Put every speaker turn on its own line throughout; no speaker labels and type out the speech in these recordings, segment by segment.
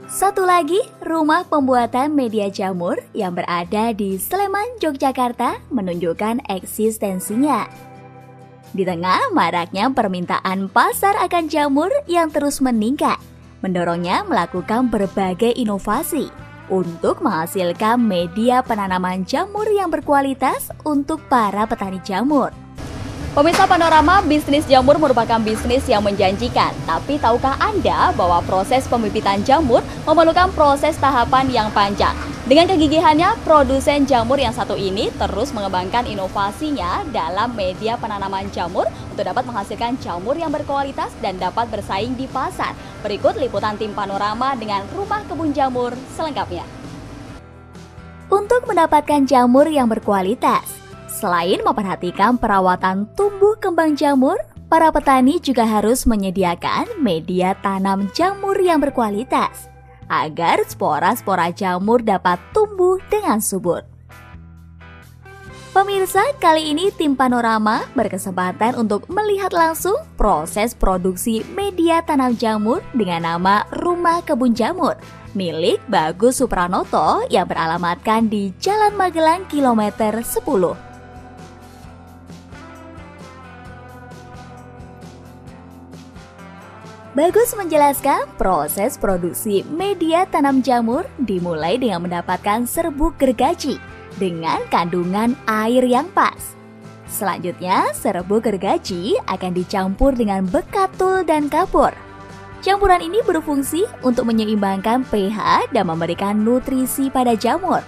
Satu lagi, rumah pembuatan media jamur yang berada di Sleman, Yogyakarta menunjukkan eksistensinya. Di tengah maraknya permintaan pasar akan jamur yang terus meningkat, mendorongnya melakukan berbagai inovasi untuk menghasilkan media penanaman jamur yang berkualitas untuk para petani jamur. Pemirsa Panorama, bisnis jamur merupakan bisnis yang menjanjikan. Tapi tahukah Anda bahwa proses pembibitan jamur memerlukan proses tahapan yang panjang? Dengan kegigihannya, produsen jamur yang satu ini terus mengembangkan inovasinya dalam media penanaman jamur untuk dapat menghasilkan jamur yang berkualitas dan dapat bersaing di pasar. Berikut liputan tim Panorama dengan rumah kebun jamur selengkapnya. Untuk mendapatkan jamur yang berkualitas, selain memperhatikan perawatan tumbuh kembang jamur, para petani juga harus menyediakan media tanam jamur yang berkualitas agar spora-spora jamur dapat tumbuh dengan subur. Pemirsa, kali ini tim Panorama berkesempatan untuk melihat langsung proses produksi media tanam jamur dengan nama Rumah Kebun Jamur milik Bagus Supranoto yang beralamatkan di Jalan Magelang kilometer 10. Bagus menjelaskan proses produksi media tanam jamur dimulai dengan mendapatkan serbuk gergaji dengan kandungan air yang pas. Selanjutnya, serbuk gergaji akan dicampur dengan bekatul dan kapur. Campuran ini berfungsi untuk menyeimbangkan pH dan memberikan nutrisi pada jamur.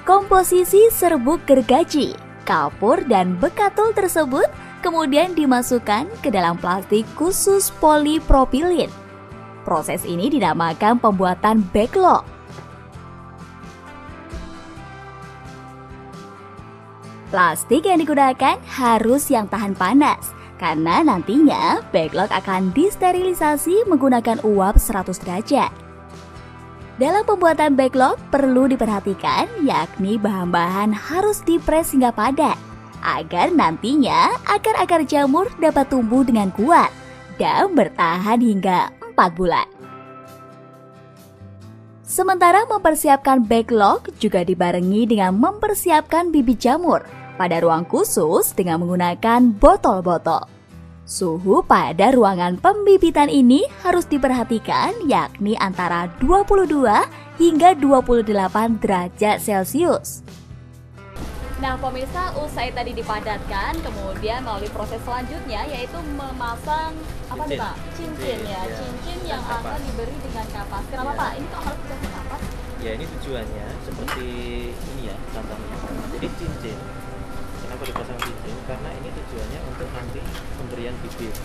Komposisi serbuk gergaji, kapur, dan bekatul tersebut kemudian dimasukkan ke dalam plastik khusus polipropilin. Proses ini dinamakan pembuatan backlog. Plastik yang digunakan harus yang tahan panas, karena nantinya backlog akan disterilisasi menggunakan uap 100 derajat. Dalam pembuatan backlog perlu diperhatikan, yakni bahan-bahan harus dipres hingga padat, agar nantinya akar-akar jamur dapat tumbuh dengan kuat dan bertahan hingga 4 bulan. Sementara mempersiapkan backlog juga dibarengi dengan mempersiapkan bibit jamur pada ruang khusus dengan menggunakan botol-botol. Suhu pada ruangan pembibitan ini harus diperhatikan, yakni antara 22 hingga 28 derajat Celcius. Nah, pemirsa, usai tadi dipadatkan, kemudian melalui proses selanjutnya yaitu memasang apa nih Pak? Cincin ya, cincin yang akan diberi dengan kapas. Kenapa Pak? Ini kok harus dikasih kapas?
Ya, ini tujuannya seperti ini ya contohnya. Jadi cincin, kenapa dipasang cincin? Karena ini tujuannya untuk nanti pemberian bibit.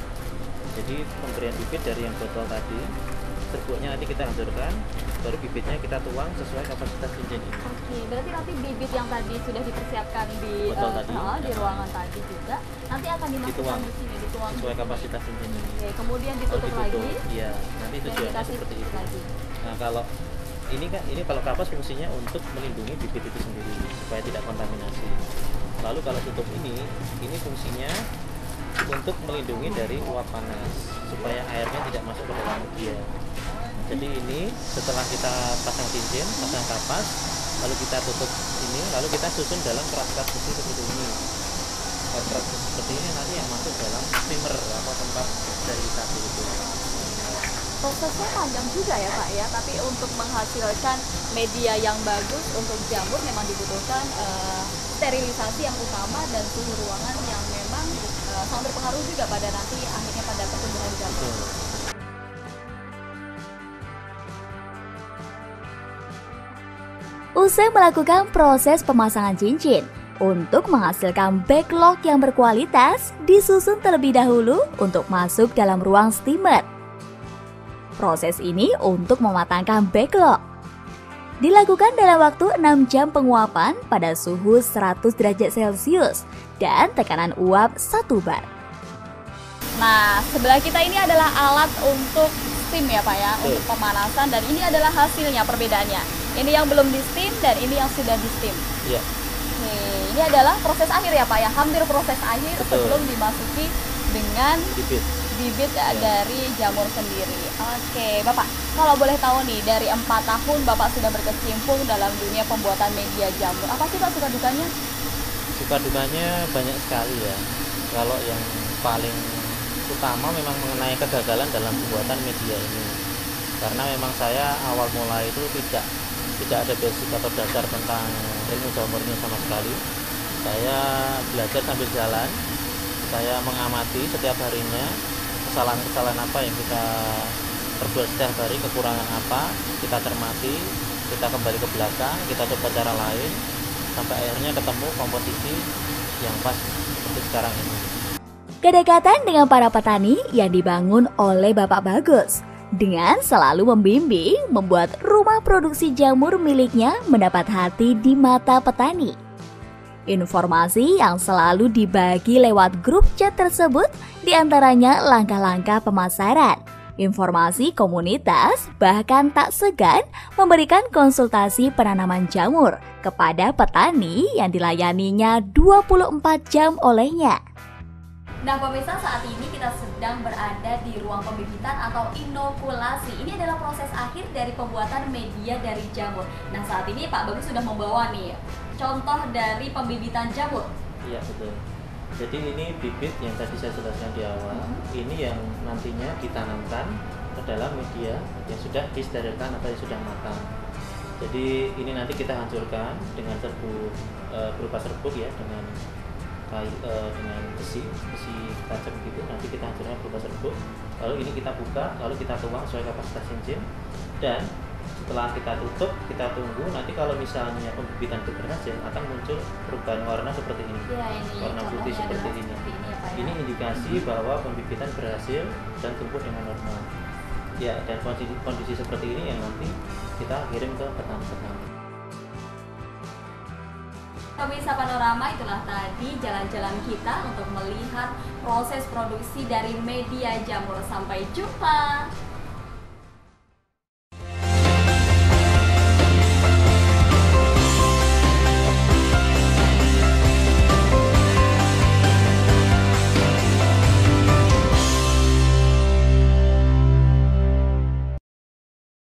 Jadi pemberian bibit dari yang botol tadi, serbuknya nanti kita hancurkan, baru bibitnya kita tuang sesuai kapasitas cincin ini.
Oke, berarti nanti bibit yang tadi sudah dipersiapkan di di ruangan tadi juga nanti akan dimasukkan di sini, dituang
sesuai kapasitas cincin ini.
Oke, kemudian ditutup lagi.
Iya, nanti tujuannya seperti itu.
Lagi.
Nah, kalau ini kalau kapas fungsinya untuk melindungi bibit itu sendiri supaya tidak kontaminasi. Lalu kalau tutup ini fungsinya untuk melindungi dari uap panas supaya airnya tidak masuk ke dalam dia. Jadi ini setelah kita pasang cincin, pasang kapas, lalu kita tutup ini, lalu kita susun dalam keras-keras besi seperti ini. Keras seperti ini nanti yang masuk dalam steamer atau tempat sterilisasi itu.
Prosesnya panjang juga ya Pak ya, tapi untuk menghasilkan media yang bagus untuk jamur memang dibutuhkan sterilisasi yang utama dan suhu ruangan yang memang sangat berpengaruh juga pada nanti akhirnya pada pertumbuhan jamur. Usai melakukan proses pemasangan cincin, untuk menghasilkan backlog yang berkualitas, disusun terlebih dahulu untuk masuk dalam ruang steamer. Proses ini untuk mematangkan backlog. Dilakukan dalam waktu 6 jam penguapan pada suhu 100 derajat Celcius dan tekanan uap 1 bar. Nah, sebelah kita ini adalah alat untuk steam ya Pak ya, untuk pemanasan, dan ini adalah hasilnya perbedaannya. Ini yang belum di steam dan ini yang sudah di steam.
Iya.
Ini adalah proses akhir ya Pak ya, hampir proses akhir. Betul. Sebelum dimasuki dengan Bibit
Ya.
dari jamur sendiri. Oke, Bapak, kalau boleh tahu nih, dari 4 tahun Bapak sudah berkecimpung dalam dunia pembuatan media jamur. Apa sih Pak suka dukanya?
Suka dukanya banyak sekali ya. Kalau yang paling utama memang mengenai kegagalan dalam pembuatan media ini. Karena memang saya awal mulai itu tidak ada basic atau dasar tentang ilmu jamurnya sama sekali. Saya belajar sambil jalan, saya mengamati setiap harinya kesalahan-kesalahan apa yang kita perbuat setiap hari, kekurangan apa, kita cermati, kita kembali ke belakang, kita coba cara lain, sampai akhirnya ketemu komposisi yang pas seperti sekarang ini.
Kedekatan dengan para petani yang dibangun oleh Bapak Bagus dengan selalu membimbing membuat rumah produksi jamur miliknya mendapat hati di mata petani. Informasi yang selalu dibagi lewat grup chat tersebut diantaranya langkah-langkah pemasaran, informasi komunitas, bahkan tak segan memberikan konsultasi penanaman jamur kepada petani yang dilayaninya 24 jam olehnya. Nah pemirsa, saat ini kita sedang berada di ruang pembibitan atau inokulasi. Ini adalah proses akhir dari pembuatan media dari jamur. Nah saat ini Pak Bagus sudah membawa nih contoh dari pembibitan jamur.
Iya betul. Jadi ini bibit yang tadi saya jelaskan di awal. Ini yang nantinya ditanamkan ke dalam media yang sudah disterilkan atau yang sudah matang. Jadi ini nanti kita hancurkan dengan serbuk berupa serbuk ya, dengan dengan besi tajam gitu. Nanti kita hancurkan berupa serbuk. Lalu ini kita buka, lalu kita tuang sesuai kapasitas cincin. Dan setelah kita tutup, kita tunggu. Nanti kalau misalnya pembibitan itu berhasil, akan muncul perubahan warna seperti ini.
Ya, ini
warna putih seperti ini. Ini indikasi bahwa pembibitan berhasil dan tumbuh dengan normal. Ya, dan kondisi seperti ini yang nanti kita kirim ke petani-petani.
Pemirsa Panorama, itulah tadi jalan-jalan kita untuk melihat proses produksi dari media jamur. Sampai jumpa.